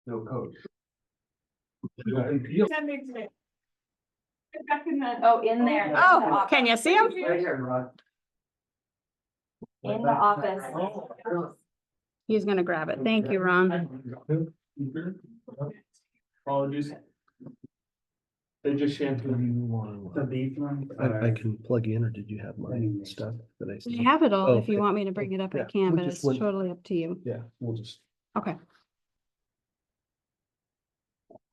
No coach. That makes it. Back in the. Oh, in there. Oh, can you see him? Right here, Rod. In the office. He's gonna grab it. Thank you, Ron. Apologies. They just shampooed you. The beef one? I can plug in, or did you have my stuff that I I sent? have it all. If you Okay. want me to bring it up, I Yeah, can, we but just it's went- totally up to you. Yeah, we'll just. Okay.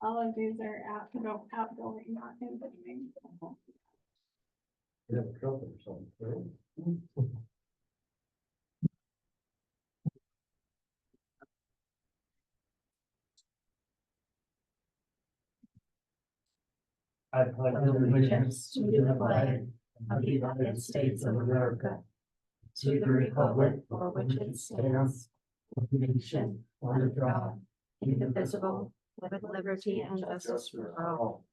All of these are outgoing, not incoming. I pledge allegiance to the flag of the United States of America, to the republic for which it stands, one nation, under God, indivisible, with liberty and justice for all.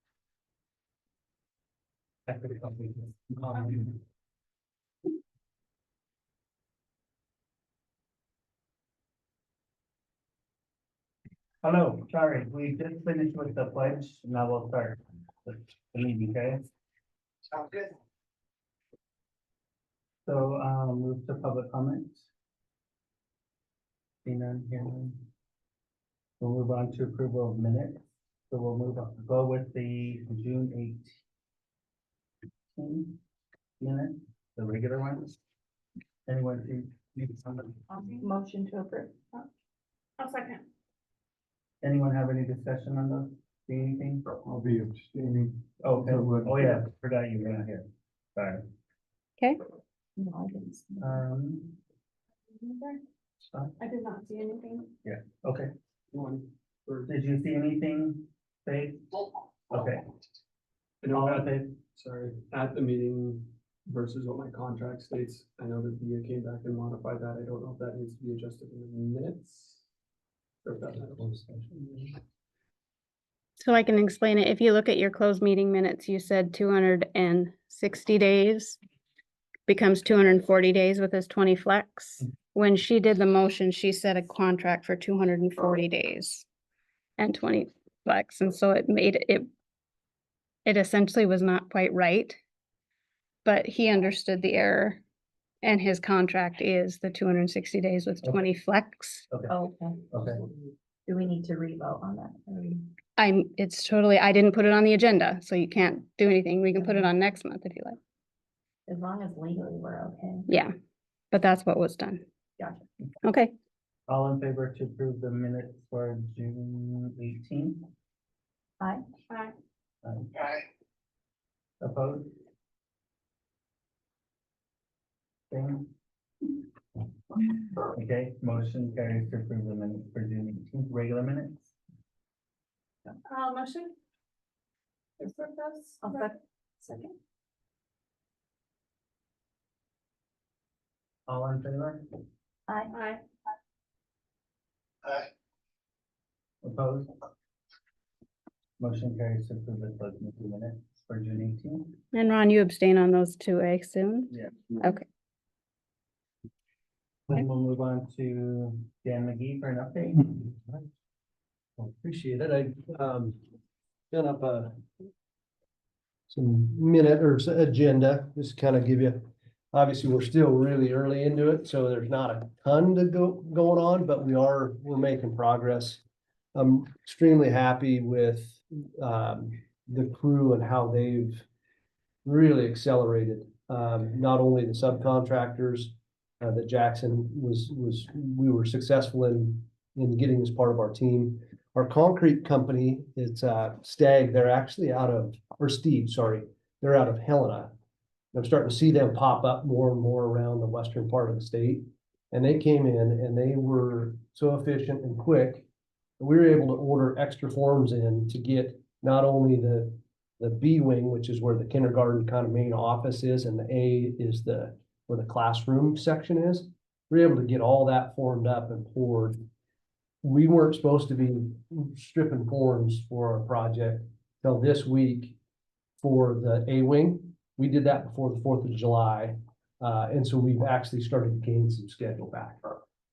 Hello, sorry, we just finished with the pledge, now we'll start the meeting, okay? Sounds good. So, move to public comments. See none, hear none. We'll move on to approval of minutes, so we'll move on, go with the June 18th minutes, the regular ones. Anyone see? Motion to approve. I'll second. Anyone have any discussion on those? See anything? I'll be abstaining. Oh, okay. Oh, yeah, forgot you were not here. Sorry. Okay. No, I didn't see that. I did not see anything. Okay. One. Did you see anything, Faith? Okay. I know All in at, favor? sorry, at the meeting versus what my contract states, I know that VIA came back and modified that. I don't know if that needs to be adjusted in the minutes. Or if that matters. So I can explain it. If you look at your closed meeting minutes, you said 260 days becomes 240 days with his 20 flex. When she did the motion, she set a contract for 240 days and 20 flex. And so it made it essentially was not quite right. But he understood the error, and his contract is the 260 days with 20 flex. Okay, Okay. do we need to revote on that? It's totally, I didn't put it on the agenda, so you can't do anything. We can put it on next month if you like. As long as legally we're okay. Yeah, but that's what was done. Gotcha. Okay, All in favor to approve the minutes for June 18th? Aye. Aye. Opposed? Same. Okay, motion carries to approve the minutes for June 18th, regular minutes. Motion? Approve those? I'll second. All in favor? Aye. Aye. Opposed? Motion carries to approve the closed meeting minutes for June 18th. and Ron, you abstain on those two, I assume? Yeah. Okay. Then we'll move on to Dan McGee for an update. Well, appreciate it. I, done up some minute or agenda, just kind of give you, obviously, we're still really early into it, so there's not a ton to going on, but we're making progress. I'm extremely happy with, the crew and how they've really accelerated. Not only the subcontractors, that Jackson we were successful in getting as part of our team. Our concrete company, it's Stag, they're actually Steve, sorry, they're out of Helena. I'm starting to see them pop up more and more around the western part of the state. And they came in and they were so efficient and quick. We were able to order extra forms in to get not only the B wing, which is where the kindergarten kind of main office is, and the A is where the classroom section is. We were able to get all that formed up and poured. We weren't supposed to be stripping forms for our project till this week for the A wing. We did that before the 4th of July. And so we've actually started to gain some schedule back.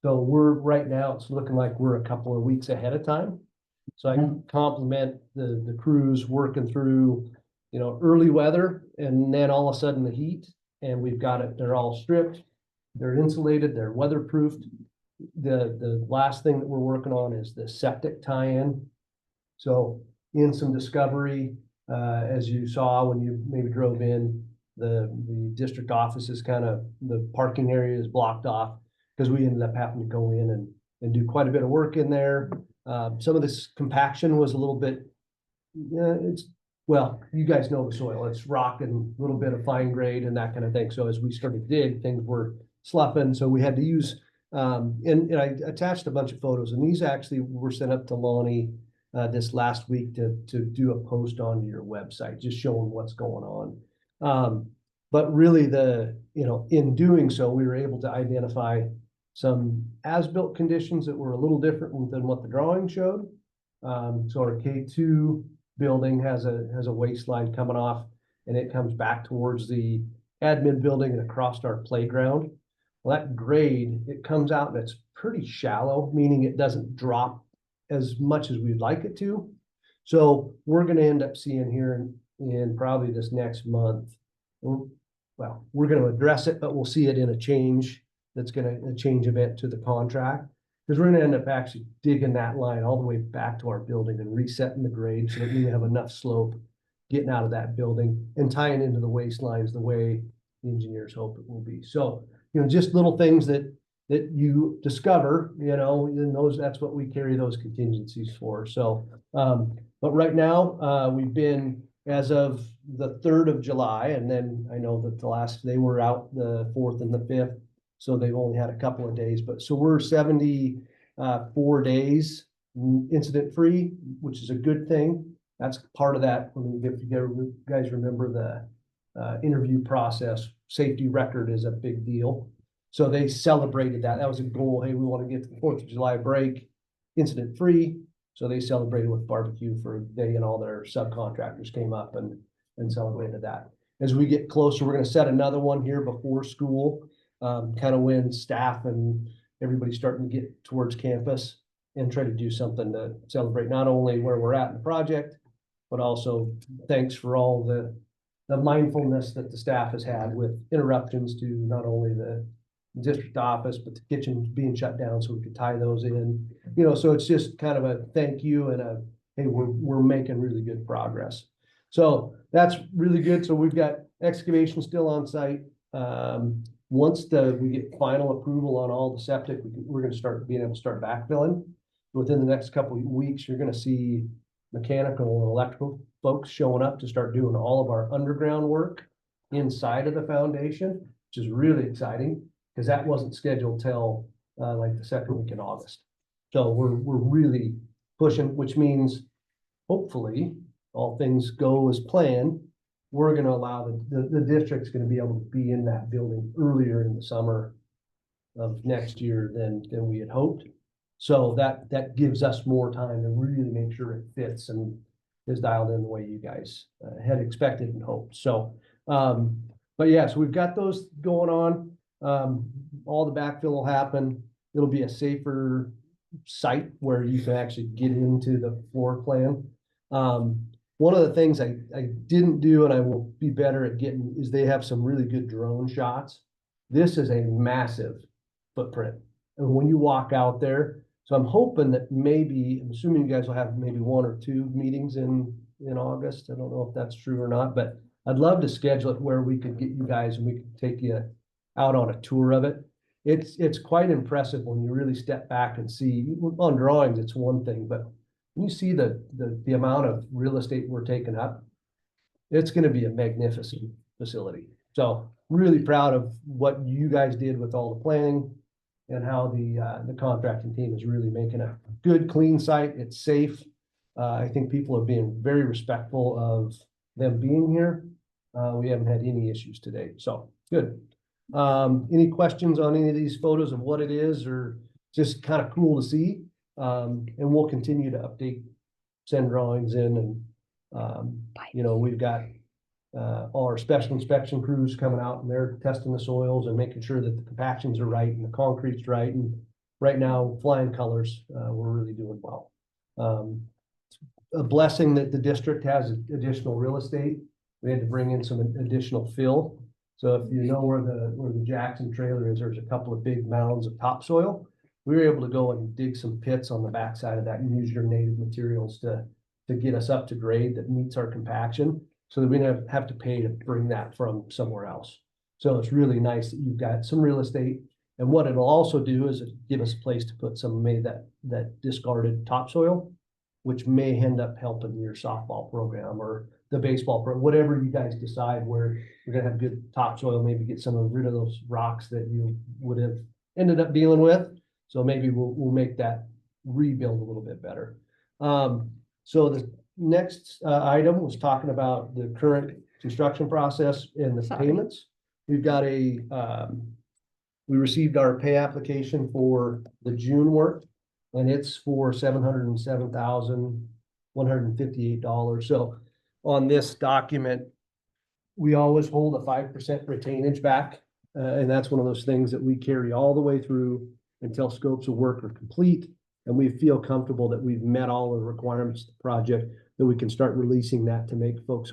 So right now, it's looking like we're a couple of weeks ahead of time. So I can compliment the crews working through, early weather and then all of a sudden the heat. And we've got it, they're all stripped, they're insulated, they're weatherproofed. The last thing that we're working on is the septic tie-in. So in some discovery, as you saw when you maybe drove in, the district office is the parking area is blocked off because we ended up having to go in and do quite a bit of work in there. Some of this compaction was a little bit, you guys know the soil, it's rock and a little bit of fine grade and that kind of thing. So as we started to dig, things were sloughing. So we had to use, and I attached a bunch of photos, and these actually were sent up to Lonnie this last week to do a post onto your website, just showing what's going on. But really in doing so, we were able to identify some as-built conditions that were a little different than what the drawing showed. So our K2 building has a waste line coming off, and it comes back towards the admin building and across our playground. Well, that grade, it comes out and it's pretty shallow, meaning it doesn't drop as much as we'd like it to. So we're gonna end up seeing here in probably this next month. Well, we're gonna address it, but we'll see it in a change a change event to the contract. Because we're gonna end up actually digging that line all the way back to our building and resetting the grade so that we have enough slope getting out of that building and tying into the waste lines the way the engineers hope it will be. So, just little things that you discover, and that's what we carry those contingencies for. So, but right now, we've been, as of the 3rd of July, and then I know that they were out the 4th and the 5th, so they've only had a couple of days, but so we're 74 days incident free, which is a good thing. That's part of that. If you guys remember the interview process, safety record is a big deal. So they celebrated that. That was a goal. Hey, we want to get to the 4th of July break incident free. So they celebrated with barbecue for a day, and all their subcontractors came up and celebrated that. As we get closer, we're going to set another one here before school, kind of when staff and everybody's starting to get towards campus, and try to do something to celebrate not only where we're at in the project, but also thanks for all the mindfulness that the staff has had with interruptions to not only the district office, but the kitchen being shut down so we could tie those in. So it's just kind of a thank you and hey, we're making really good progress. So that's really good. So we've got excavation still on site. Once we get final approval on all the septic, we're going to start being able to start backfilling. Within the next couple of weeks, you're going to see mechanical and electrical folks showing up to start doing all of our underground work inside of the foundation, which is really exciting because that wasn't scheduled till like the 2nd week in August. So we're really pushing, which means hopefully all things go as planned. We're going to allow the district's going to be able to be in that building earlier in the summer of next year than we had hoped. So that gives us more time to really make sure it fits and is dialed in the way you guys had expected and hoped. So, but yeah, so we've got those going on. All the backfill will happen. It'll be a safer site where you can actually get into the floor plan. One of the things I didn't do, and I will be better at getting, is they have some really good drone shots. This is a massive footprint. And when you walk out there, so I'm hoping that I'm assuming you guys will have maybe 1 or 2 meetings in August. I don't know if that's true or not, but I'd love to schedule it where we could get you guys and we could take you out on a tour of it. It's quite impressive when you really step back and see. On drawings, it's one thing, but when you see the amount of real estate we're taking up, it's going to be a magnificent facility. So really proud of what you guys did with all the planning and how the contracting team is really making a good, clean site. It's safe. I think people are being very respectful of them being here. We haven't had any issues today, so good. Any questions on any of these photos of what it is, or just kind of cool to see? And we'll continue to update, send drawings in, and we've got our special inspection crews coming out and they're testing the soils and making sure that the compactions are right and the concrete's right. And right now, flying colors, we're really doing well. a blessing that the district has additional real estate. We had to bring in some additional fill. So if you know where the Jackson trailer is, there's a couple of big mounds of topsoil. We were able to go and dig some pits on the backside of that and use your native materials to get us up to grade that meets our compaction, so that we don't have to pay to bring that from somewhere else. So it's really nice that you've got some real estate. And what it'll also do is give us a place to put some of that discarded topsoil, which may end up helping your softball program or the baseball program, whatever you guys decide where you're gonna have good topsoil, maybe get rid of those rocks that you would have ended up dealing with. So maybe we'll make that rebuild a little bit better. So the next item was talking about the current construction process and the Sorry. payments. We've got we received our pay application for the June work, and it's for $707,158. So on this document, we always hold a 5% retainage back. And that's one of those things that we carry all the way through until scopes of work are complete. And we feel comfortable that we've met all the requirements of the project, that we can start releasing that to make folks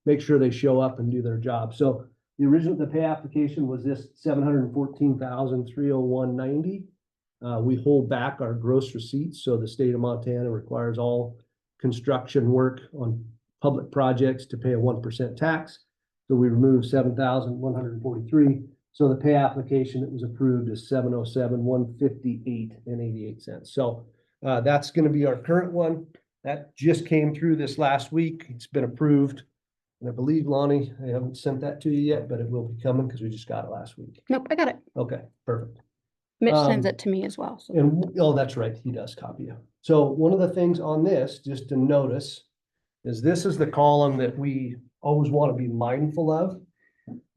make sure they show up and do their job. So the pay application was this $714,301.90. We hold back our gross receipts. So the state of Montana requires all construction work on public projects to pay a 1% tax. So we removed $7,143. So the pay application that was approved is $707,158.88. So that's going to be our current one. That just came through this last week. It's been approved. And I believe, Lonnie, I haven't sent that to you yet, but it will be coming because we just got it last week. Nope, I got it. Okay, perfect. Mitch sends it to me as well. So. And, oh, that's right, he does copy you. So one of the things on this, just to notice, is this is the column that we always want to be mindful of,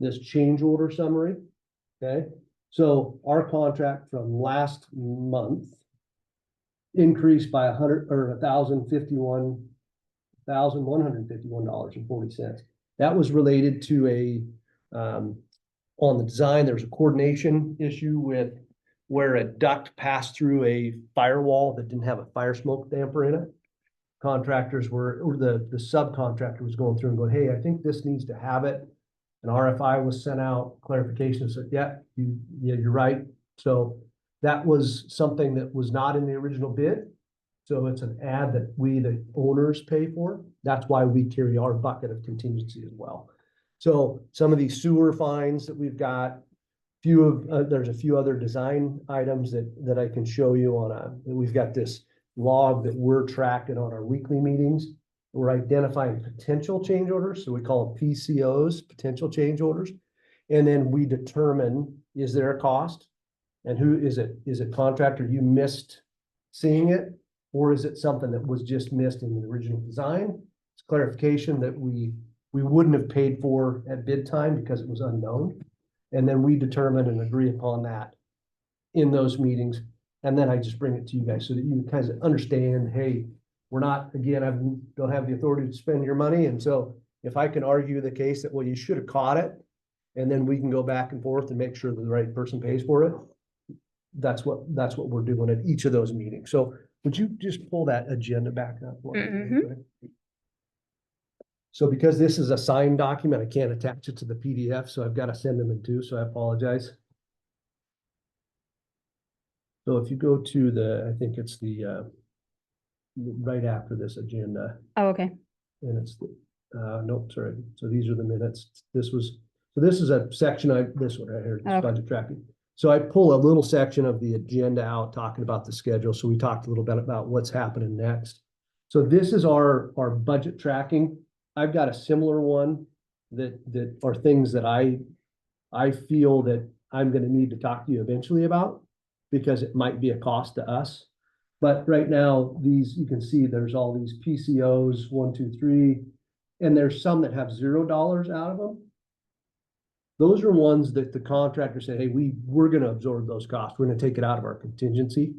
this change order summary, okay? So our contract from last month increased by $1,151.40. That was related to on the design, there was a coordination issue with where a duct passed through a firewall that didn't have a fire smoke damper in it. Contractors or the subcontractor was going through and going, hey, I think this needs to have it. An RFI was sent out, clarification said, yeah, you're right. So that was something that was not in the original bid. So it's an ad that we, the owners, pay for. That's why we carry our bucket of contingency as well. So some of these sewer fines that we've got, there's a few other design items that I can show you we've got this log that we're tracking on our weekly meetings. We're identifying potential change orders. So we call them PCOs, potential change orders. And then we determine, is there a cost? And who is it? Is it contractor you missed seeing it? Or is it something that was just missed in the original design? It's clarification that we wouldn't have paid for at bid time because it was unknown. And then we determine and agree upon that in those meetings. And then I just bring it to you guys so that you guys understand, hey, we're not, again, I don't have the authority to spend your money. And so if I can argue the case that, well, you should have caught it, and then we can go back and forth and make sure that the right person pays for it. That's what we're doing at each of those meetings. So would you just pull that agenda back up? So because this is a signed document, I can't attach it to the PDF, so I've got to send them in two, so I apologize. So if you go to I think it's the right after this agenda, Oh, okay. and it's nope, sorry. So these are the minutes. This is a section this one right here, Okay. budget tracking. So I pull a little section of the agenda out talking about the schedule. So we talked a little bit about what's happening next. So this is our budget tracking. I've got a similar one that are things that I feel that I'm going to need to talk to you eventually about, because it might be a cost to us. But right now, you can see there's all these PCOs, 1, 2, 3, and there's some that have $0 out of them. Those are ones that the contractor said, hey, we're going to absorb those costs. We're going to take it out of our contingency,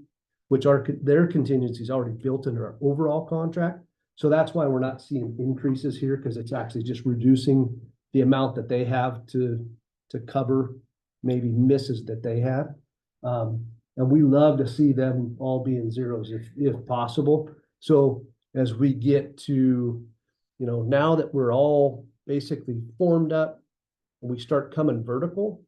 which their contingency is already built into our overall contract. So that's why we're not seeing increases here, because it's actually just reducing the amount that they have to cover maybe misses that they had. And we love to see them all be in zeros if possible. So as we get to, now that we're all basically formed up and we start coming vertical,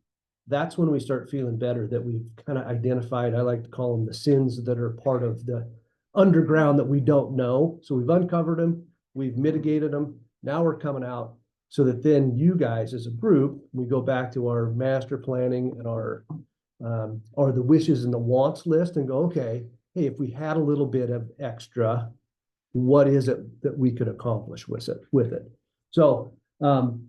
that's when we start feeling better that we've kind of identified, I like to call them the sins that are part of the underground that we don't know. So we've uncovered them, we've mitigated them. Now we're coming out so that then you guys as a group, we go back to our master planning and our or the wishes and the wants list and go, okay, hey, if we had a little bit of extra, what is it that we could accomplish with it? So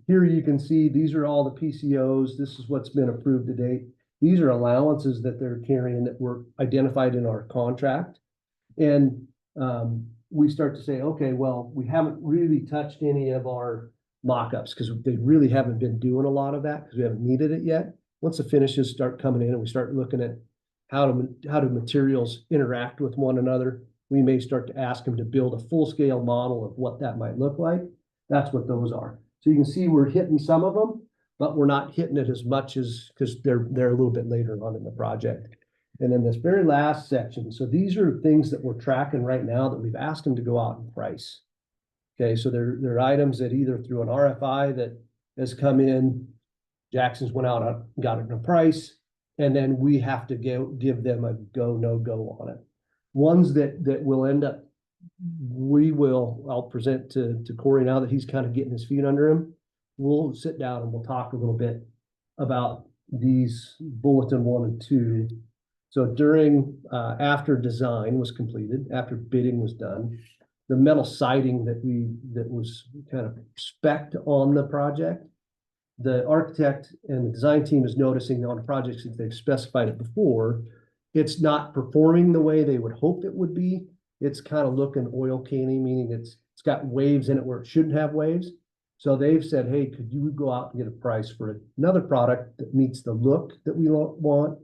here you can see, these are all the PCOs. This is what's been approved to date. These are allowances that they're carrying that were identified in our contract. And we start to say, okay, well, we haven't really touched any of our mock-ups because they really haven't been doing a lot of that because we haven't needed it yet. Once the finishes start coming in and we start looking at how do materials interact with one another, we may start to ask them to build a full-scale model of what that might look like. That's what those are. So you can see we're hitting some of them, but we're not hitting it as much as because they're a little bit later on in the project. And then this very last section. So these are things that we're tracking right now that we've asked them to go out and price. Okay, so they're items that either through an RFI that has come in, Jackson's went out and got it in a price, and then we have to give them a go, no go on it. Ones that will end up, I'll present to Corey now that he's kind of getting his feet under him. We'll sit down and we'll talk a little bit about these bulletin 1 and 2. So during, after design was completed, after bidding was done, the metal siding that was kind of spec'd on the project, the architect and the design team is noticing on projects that they've specified it before, it's not performing the way they would hope it would be. It's kind of looking oil canny, meaning it's got waves in it where it shouldn't have waves. So they've said, hey, could you go out and get a price for another product that meets the look that we want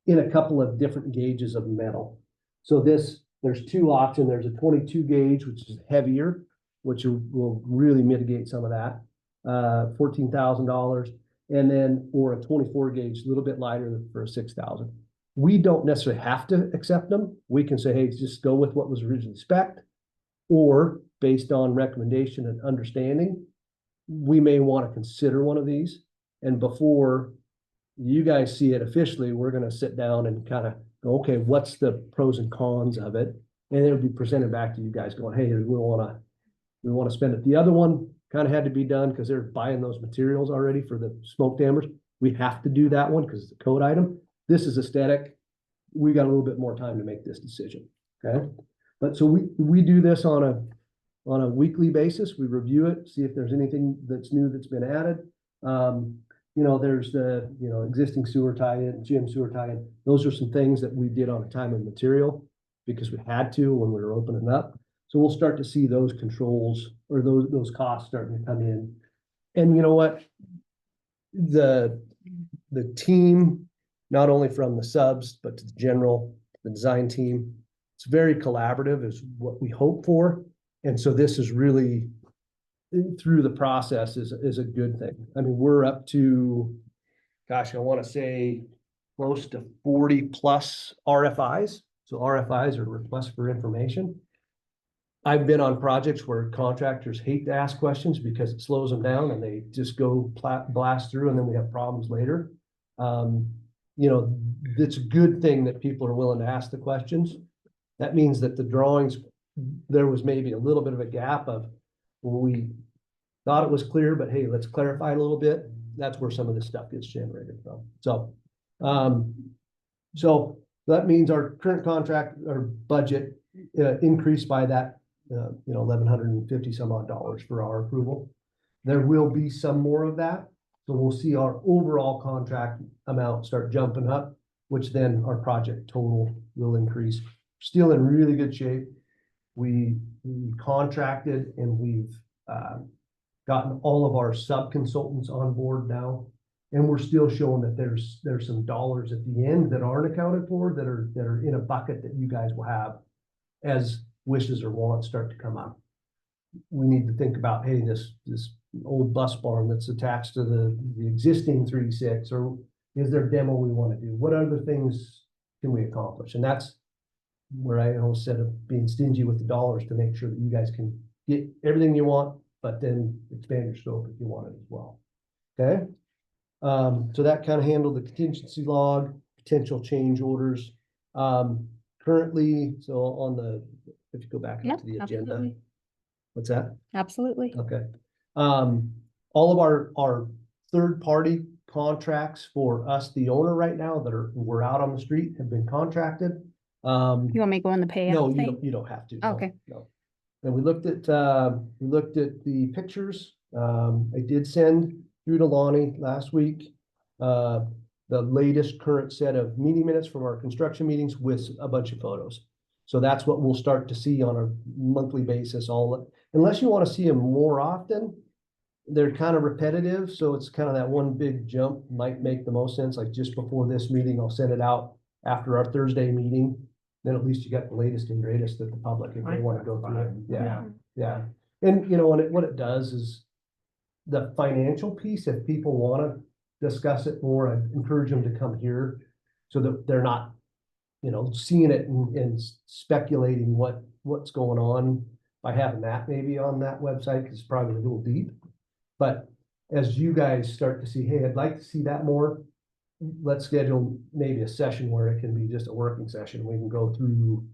in a couple of different gauges of metal? So there's 2 options. There's a 22 gauge, which is heavier, which will really mitigate some of that, $14,000, and then or a 24 gauge, a little bit lighter for $6,000. We don't necessarily have to accept them. We can say, hey, just go with what was originally spec'd, or based on recommendation and understanding, we may want to consider one of these. And before you guys see it officially, we're going to sit down and kind of go, okay, what's the pros and cons of it? And it'll be presented back to you guys going, hey, we want to spend it. The other one kind of had to be done because they're buying those materials already for the smoke dampers. We have to do that one because it's a code item. This is aesthetic. We got a little bit more time to make this decision. Okay. But so we do this on a weekly basis. We review it, see if there's anything that's new that's been added. There's the, existing sewer tie-in, gym sewer tie-in. Those are some things that we did on a time and material because we had to when we were opening up. So we'll start to see those controls or those costs starting to come in. And you know what? The team, not only from the subs, but to the design team, it's very collaborative is what we hope for. And so this is really through the process is a good thing. I mean, we're up to, gosh, I want to say close to 40 plus RFIs. So RFIs are requests for information. I've been on projects where contractors hate to ask questions because it slows them down and they just go blast through and then we have problems later. It's a good thing that people are willing to ask the questions. That means that the drawings, there was maybe a little bit of a gap of, we thought it was clear, but hey, let's clarify it a little bit. That's where some of this stuff gets generated from. So that means our current contract or budget increased by that, $1,150 some odd dollars for our approval. There will be some more of that. So we'll see our overall contract amount start jumping up, which then our project total will increase. Still in really good shape. We contracted and we've gotten all of our sub-consultants on board now. And we're still showing that there's some dollars at the end that aren't accounted for that are in a bucket that you guys will have as wishes or wants start to come up. We need to think about, hey, this old bus barn that's attached to the existing 3.6, or is there a demo we want to do? What other things can we accomplish? And that's where I always said of being stingy with the dollars to make sure that you guys can get everything you want, but then expand your scope if you want it as well. Okay? So that kind of handled the contingency log, potential change orders. Currently, so on the, if you go back Yeah, up to the agenda, absolutely. what's that? Absolutely. Okay. All of our third-party contracts for us, the owner right now that we're out on the street have been contracted. You want me to go on the payout No, thing? you don't have to. no, Okay. No. And we looked at the pictures. I did send through to Lonnie last week, the latest current set of meeting minutes from our construction meetings with a bunch of photos. So that's what we'll start to see on a monthly basis, unless you want to see them more often. They're kind of repetitive, so it's kind of that one big jump might make the most sense, like just before this meeting, I'll send it out after our Thursday meeting. Then at least you got the latest and greatest that the public, if they want to go through it. Yeah, yeah. And you know, what it does is the financial piece, if people want to discuss it more, I encourage them to come here so that they're not, seeing it and speculating what's going on by having that maybe on that website, because it's probably a little deep. But as you guys start to see, hey, I'd like to see that more, let's schedule maybe a session where it can be just a working session. We can go through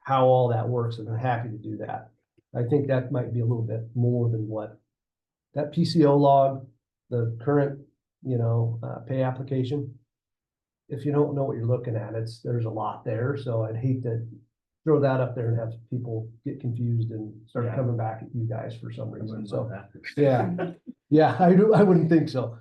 how all that works, and I'm happy to do that. I think that might be a little bit more than what that PCO log, the current, pay application. If you don't know what you're looking at, there's a lot there. So I'd hate to throw that up there and have people get confused and start Yeah. coming back at you guys for some reason. wouldn't So, want that. yeah, I wouldn't think so.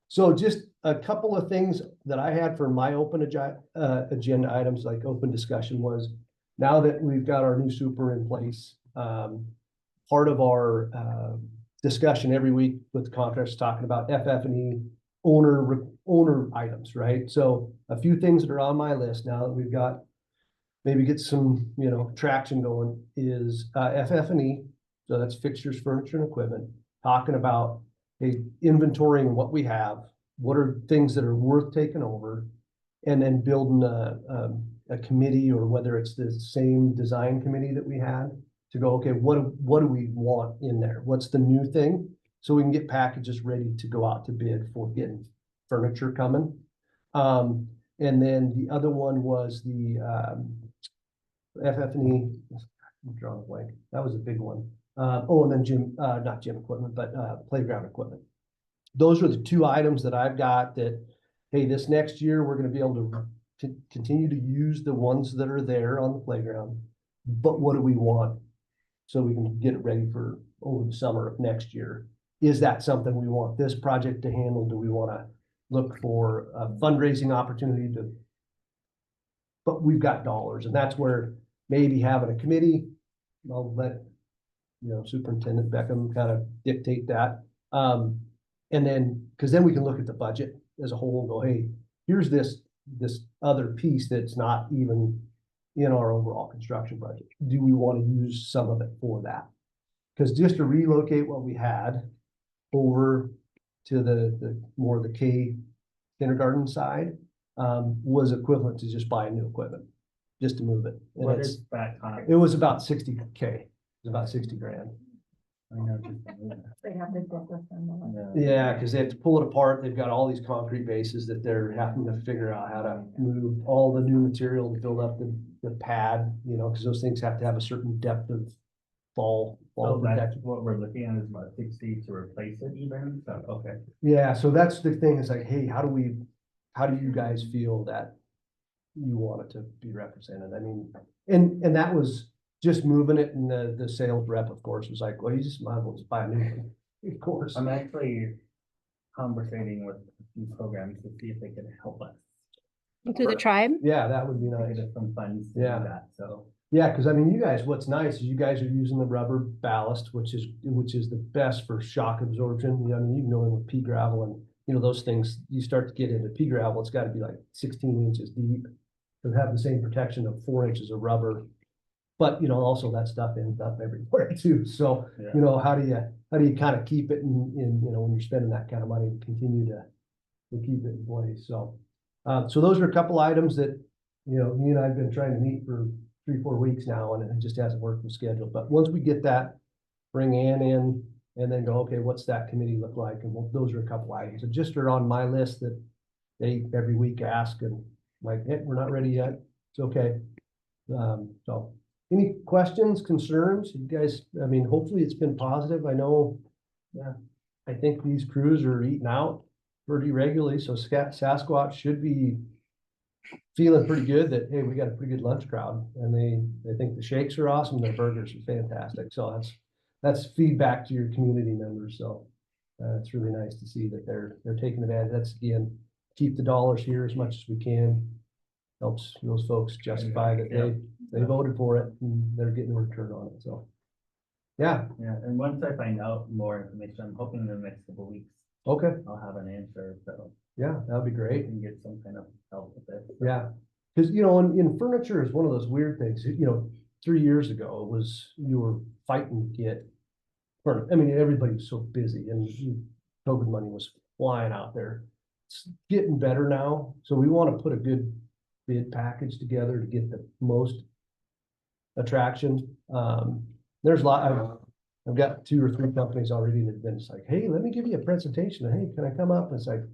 So just a couple of things that I had for my open agenda items, like open discussion, was now that we've got our new super in place, part of our discussion every week with the contractors talking about FF&E owner items, right? So a few things that are on my list now that we've got, maybe get some, traction going, is FF&E. So that's fixtures, furniture, and equipment, talking about inventorying what we have, what are things that are worth taking over, and then building a committee, or whether it's the same design committee that we had, to go, okay, what do we want in there? What's the new thing? So we can get packages ready to go out to bid for getting furniture coming. And then the other one was the FF&E, I'm drawing a blank. That was a big one. And then not gym equipment, but playground equipment. Those are the two items that I've got that, hey, this next year, we're gonna be able to continue to use the ones that are there on the playground. But what do we want? So we can get it ready for over the summer of next year. Is that something we want this project to handle? Do we want to look for a fundraising opportunity but we've got dollars, and that's where maybe having a committee, I'll let, Superintendent Beckham kind of dictate that. And then, because then we can look at the budget as a whole and go, hey, here's this other piece that's not even in our overall construction budget. Do we want to use some of it for that? Because just to relocate what we had over to the more the K kindergarten side was equivalent to just buying new equipment, just to move it. And What is that cost? it was about 60K. It was about 60 grand. I know, just to move it. They have to get this in the. Yeah, because they have to pull it apart. They've got all these concrete bases that they're having to figure out how to move all the new material to build up the pad, because those things have to have a certain depth of fall So that's protection. what we're looking at, is about 60 to replace it even, so, okay. Yeah, so that's the thing, is like, hey, how do you guys feel that you want it to be represented? I mean, and that was just moving it, and the sales rep, of course, was like, well, you just might as well just buy a new one. Of course. I'm actually conversating with a few programs to see if they can help us. To the tribe? Yeah, that would be To nice. get us some funds to do Yeah. that, so. Yeah, because I mean, you guys, what's nice is you guys are using the rubber ballast, which is the best for shock absorption. I mean, you can go in with pea gravel, and those things, you start to get into pea gravel, it's got to be like 16 inches deep to have the same protection of 4 inches of rubber. But also that stuff ends up everywhere too. So Yeah. how do you kind of keep it in when you're spending that kind of money to continue to keep it in place? So so those are a couple items that you know, he and I have been trying to meet for 3, 4 weeks now, and it just hasn't worked with schedule. But once we get that, bring Ann in and then go, okay, what's that committee look like? And those are a couple items that just are on my list that they every week ask, and like, hey, we're not ready yet. It's okay. So any questions, concerns? You guys, I mean, hopefully it's been positive. I know, yeah, I think these crews are eating out pretty regularly, so Sasquatch should be feeling pretty good that, hey, we got a pretty good lunch crowd, and they think the shakes are awesome, their burgers are fantastic. So that's feedback to your community members. So it's really nice to see that they're taking advantage. That's again, keep the dollars here as much as we can. Helps those folks justify that they voted for it and they're getting a return on it. So yeah, And once I find out more information, I'm hoping in the next couple of weeks, okay, I'll have an answer, so yeah, that'd be I great. can get some kind of help with it. Yeah, because you know, in furniture is one of those weird things. You know, 3 years ago it was you were fighting to get furniture. I mean, everybody was so busy, and COVID money was flying out there. It's getting better now, so we want to put a good bid package together to get the most attraction. There's a lot. I've got 2 or 3 companies already that have been just like, hey, let me give you a presentation. Hey, can I come up? And it's like,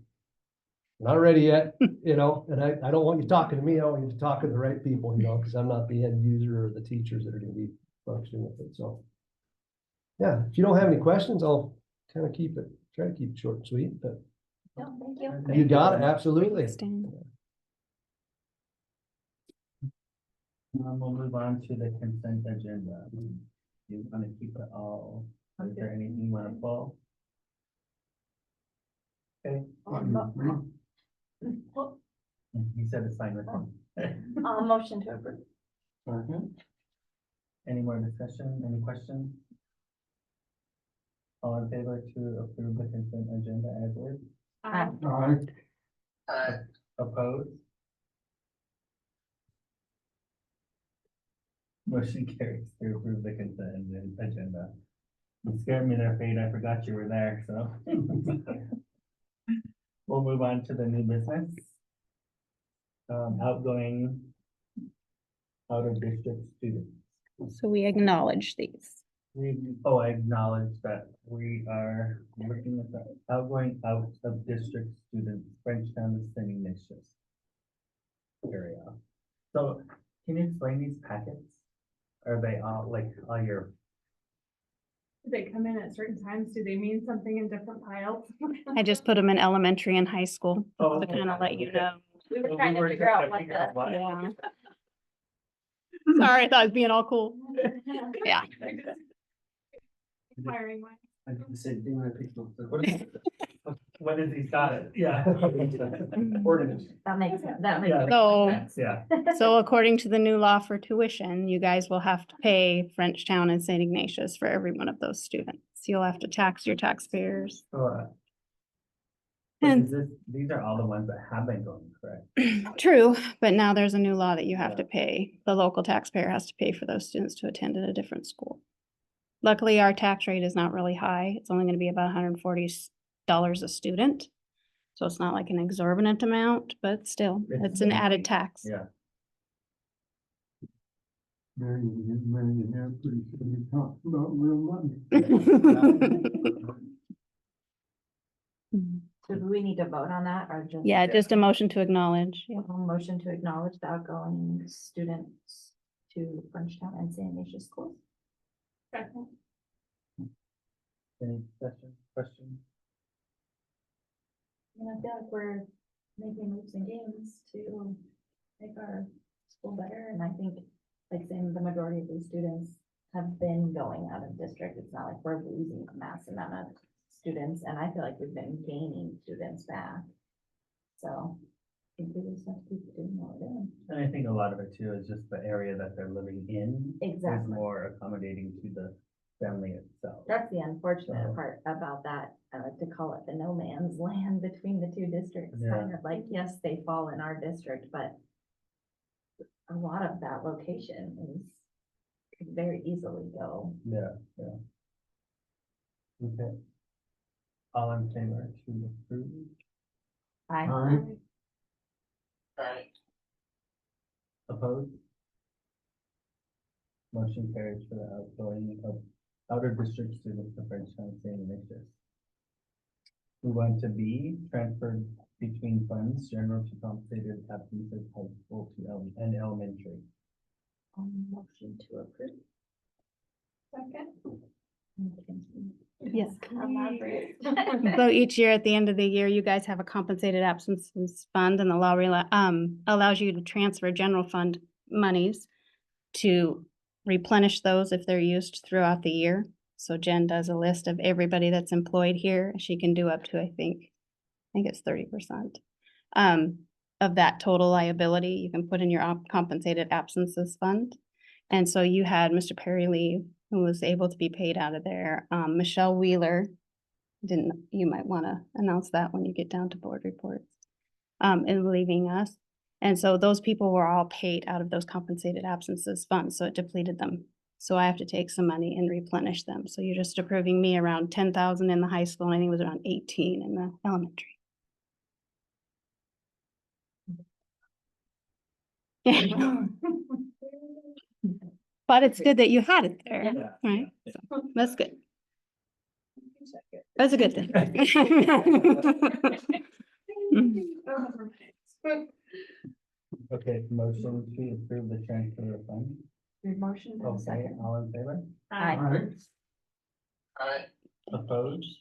not ready yet, you know, and I don't want you talking to me. I want you to talk to the right people, you know, because I'm not the end user or the teachers that are going to be functioning with it. So yeah, if you don't have any questions, I'll kind of try to keep it short and sweet, but No, thank you. you got it. Absolutely. Stan. We'll move on to the consent agenda. You want to keep it all? Is there anything you want to pull? Okay. You said it's fine with him. Motion to approve. Any more discussion, any questions? All in favor to approve the consent agenda as is? Opposed? Motion carries to approve the consent agenda. You scared me there, Fade. I forgot you were there, so. We'll move on to the new business. Outgoing out of district students. So we acknowledge these. I acknowledge that we are looking at the outgoing out of district students, Frenchtown and St. Ignatius area. So can you explain these packets? Are they all like all your, Do they come in at certain times? Do they mean something in different piles? I just put them in elementary and high school Oh, to kind of let you know. We were we trying to were figure just out trying to what figure out what- Yeah. Sorry, I thought I was being all cool. Yeah. Hiring one. I did the same thing when I picked up. What is he got it? Yeah. Ordinance. That makes Yeah. So- sense, yeah. So according to the new law for tuition, you guys will have to pay Frenchtown and St. Ignatius for every one of those students. You'll have to tax your taxpayers. And These are all the ones that have been going, correct? true, but now there's a new law that you have to pay. The local taxpayer has to pay for those students to attend at a different school. Luckily, our tax rate is not really high. It's only going to be about $140 a student. So it's not like an exorbitant amount, but still, it's an added tax. Yeah. So do we need to vote on that or just? Yeah, just a motion to acknowledge. Yeah. A motion to acknowledge the outgoing students to Frenchtown and St. Ignatius schools? Second. Any questions? And I feel like we're making leaps and gains to make our school better, and I think, like saying the majority of these students have been going out of district. It's not like we're losing a mass amount of students, and I feel like we've been gaining students back. So I think we just have to keep doing what we're doing. And I think a lot of it too is just the area that they're living in is Exactly. more accommodating to the family itself. That's the unfortunate So- part about that. I like to call it the no man's land between the two districts. Yeah. Kind of like, yes, they fall in our district, but a lot of that location could very easily go. Yeah. Okay. All in favor to approve? I, Opposed? Motion carries for the outgoing of out-of-district students to Frenchtown St. Ignatius. Move on to B, transferred between funds, general to compensated absences, high school to and elementary. Motion to approve. Second. Yes. Elaborate. So each year at the end of the year, you guys have a compensated absences fund and the law allows you to transfer general fund monies to replenish those if they're used throughout the year. So Jen does a list of everybody that's employed here. She can do up to, I think it's 30%. Of that total liability, you can put in your compensated absences fund. And so you had Mr. Perry Lee, who was able to be paid out of there. Michelle Wheeler, you might want to announce that when you get down to board reports, and leaving us. And so those people were all paid out of those compensated absences funds, so it depleted them. So I have to take some money and replenish them. So you're just approving me around 10,000 in the high school, and I think it was around 18 in the elementary. But it's good that you had it there, right? So that's good. That's a good thing. Okay, motion to approve the transfer of funds. Motion and Okay, second. all in favor? Aye. Opposed?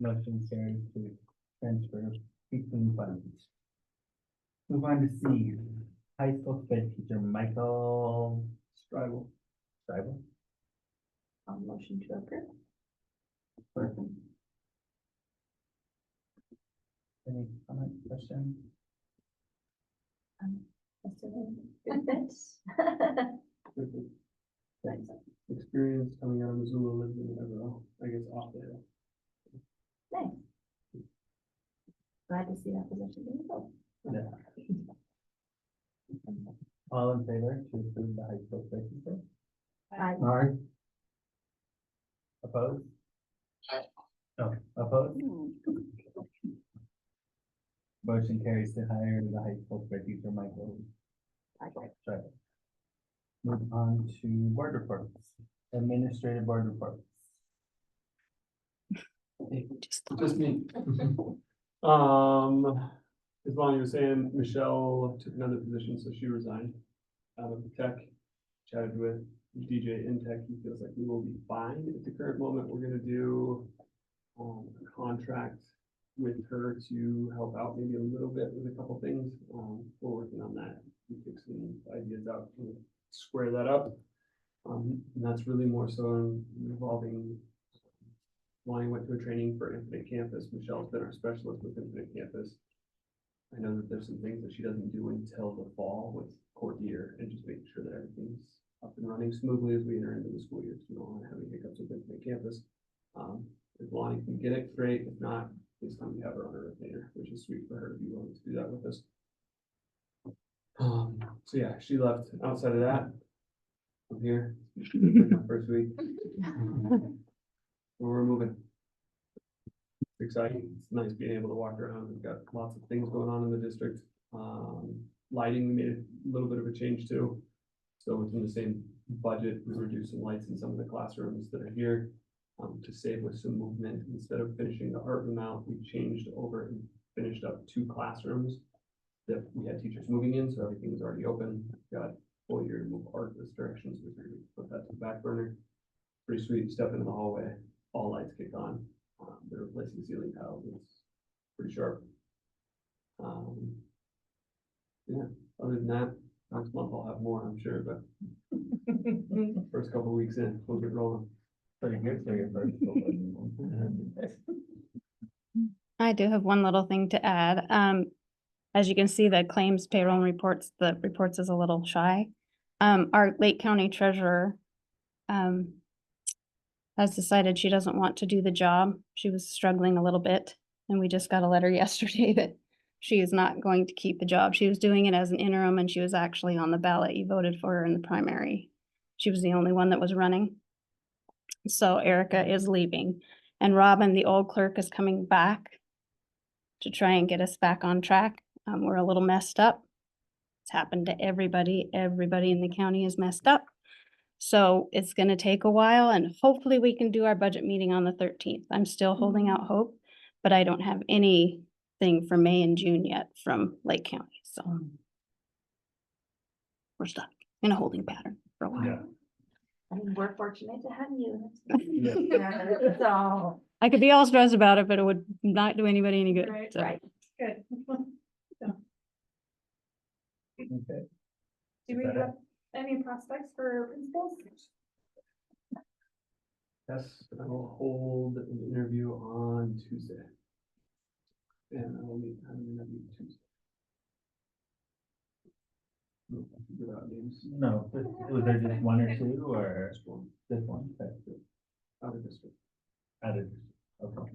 Motion carries to transfer between funds. Move on to C, high school sped teacher Michael Stribel. Stribel. Motion to approve. Any comment, question? Good fit. Experience coming out of Missoula, lived in Everett, I guess off there. Nice. Glad to see that position being filled. Yeah. All in favor to approve the high school sped teacher? Aye. Opposed? No, opposed? Motion carries to hire the high school sped teacher Michael Stribel. Move on to board reports, administrative board reports. Just me. As Lonnie was saying, Michelle took another position, so she resigned out of tech. Chatted with DJ in tech. He feels like we will be fine at the current moment. We're gonna do a contract with her to help out maybe a little bit with a couple things. We're working on that. We took some ideas out to square that up. And that's really more so involving Lonnie went to a training for Infinite Campus. Michelle's been our specialist with Infinite Campus. I know that there's some things that she doesn't do until the fall with court year and just making sure that everything's up and running smoothly as we enter into the school year. We don't want to have any hiccups with Infinite Campus. If Lonnie can get it, great. If not, this time we have her on a retainer, which is sweet for her to be willing to do that with us. So yeah, she left. Outside of that, I'm here. My first week. We're moving. It's exciting. It's nice being able to walk around. We've got lots of things going on in the district. Lighting, we made a little bit of a change too. So within the same budget, we reduced some lights in some of the classrooms that are here to save with some movement. Instead of finishing the art room out, we changed over and finished up 2 classrooms that we had teachers moving in, so everything was already open. Got full year to move art this direction, so we figured we'd put that to the back burner. Pretty sweet. Step into the hallway, all lights kick on. They're replacing ceiling tiles. It's pretty sharp. Yeah, other than that, next month I'll have more, I'm sure, but first couple weeks in, we'll get rolling. Pretty good for your first. I do have one little thing to add. As you can see, the claims payroll and reports, the reports is a little shy. Our Lake County treasurer has decided she doesn't want to do the job. She was struggling a little bit, and we just got a letter yesterday that she is not going to keep the job. She was doing it as an interim, and she was actually on the ballot. You voted for her in the primary. She was the only one that was running. So Erica is leaving, and Robin, the old clerk, is coming back to try and get us back on track. We're a little messed up. happened to everybody. Everybody in the county is messed up. So it's gonna take a while and hopefully we can do our budget meeting on the 13th. I'm still holding out hope, but I don't have anything for May and June yet from Lake County, so. We're stuck in a holding pattern for a while. Yeah. I mean, we're fortunate to have you. Yeah. So, I could be all stressed about it, but it would not do anybody any good. Right. so. right. Good. Okay. Do we Is that it? have any prospects for principals? Yes, I will hold an interview on Tuesday. And I will have an interview Tuesday. No, I can give out names. No, was there just one or two or Just one, this one? Okay. out of district. Added. Okay.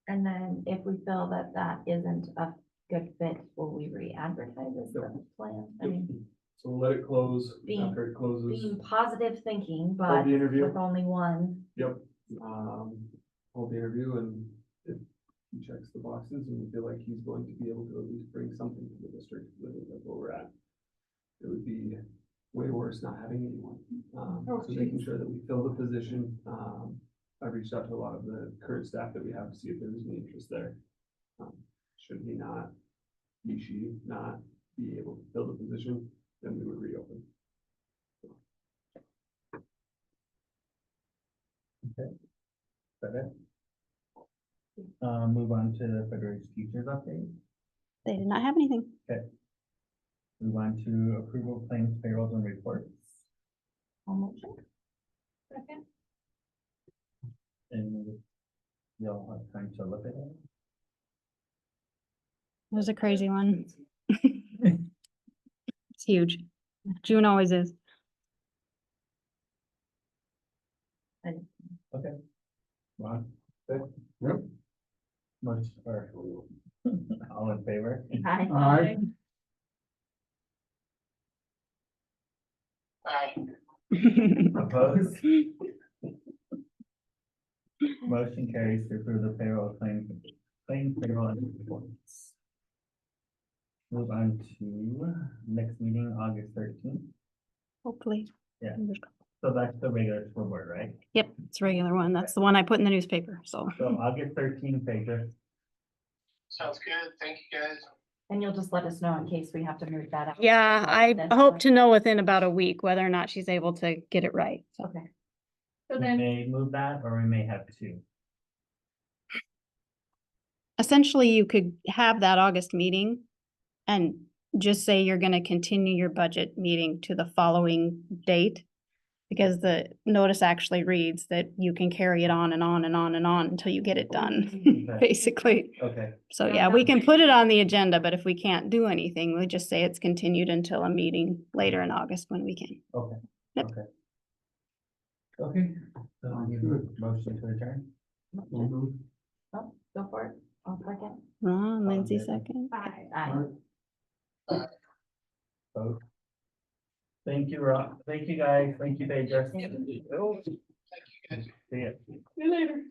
And then if we feel that that isn't a good fit, will we re-advertise as the plan? I mean, So we'll let it close Being- after it closes. being positive thinking, but Hold the interview. with only one. Yep, hold the interview and if he checks the boxes and we feel like he's going to be able to at least bring something to the district, living with where we're at. It would be way worse not having anyone, Oh, so making sure that we fill the position. I've reached out to a lot of the current staff that we have to see if there's any interest there. Should he not, she not be able to fill the position, then we would reopen. Is that it? Move on to Federated Teachers update. They did not have anything. Move on to approval of claims, payrolls, and reports. I'll motion. Second. And you'll have time to look at it. It was a crazy one. It's huge. June always is. Okay. Ron? Good? Yep. Much, or, all in favor? Aye. Opposed? Motion carries to approve the payroll claims, payroll, and reports. Move on to next meeting, August 13th. Hopefully. Yeah. Fingers crossed. So that's the regular school board, right? Yep, it's a regular one. That's the one I put in the newspaper, so. So August 13th, Pedro. Sounds good. Thank you, guys. And you'll just let us know in case we have to move that out. Yeah, I That's hope fine. to know within about a week whether or not she's able to get it right. So Okay. So We then, may move that, or we may have two. essentially, you could have that August meeting and just say you're gonna continue your budget meeting to the following date. Because the notice actually reads that you can carry it on and on and on and on until you get it done, Okay. basically. Okay, So Yeah, yeah, that we would can be put it great. on the agenda, but if we can't do anything, we just say it's continued until a meeting later in August when we can. okay, Yep. okay. Okay, so I need a motion to adjourn. Oh, go for it. I'll second. Ron, Lindsay Okay. second. bye. Aye. Vote. Thank you, Rob. Thank you, guys. Thank you, Pedro. Thank you. Thank you, guys. See ya. See you later.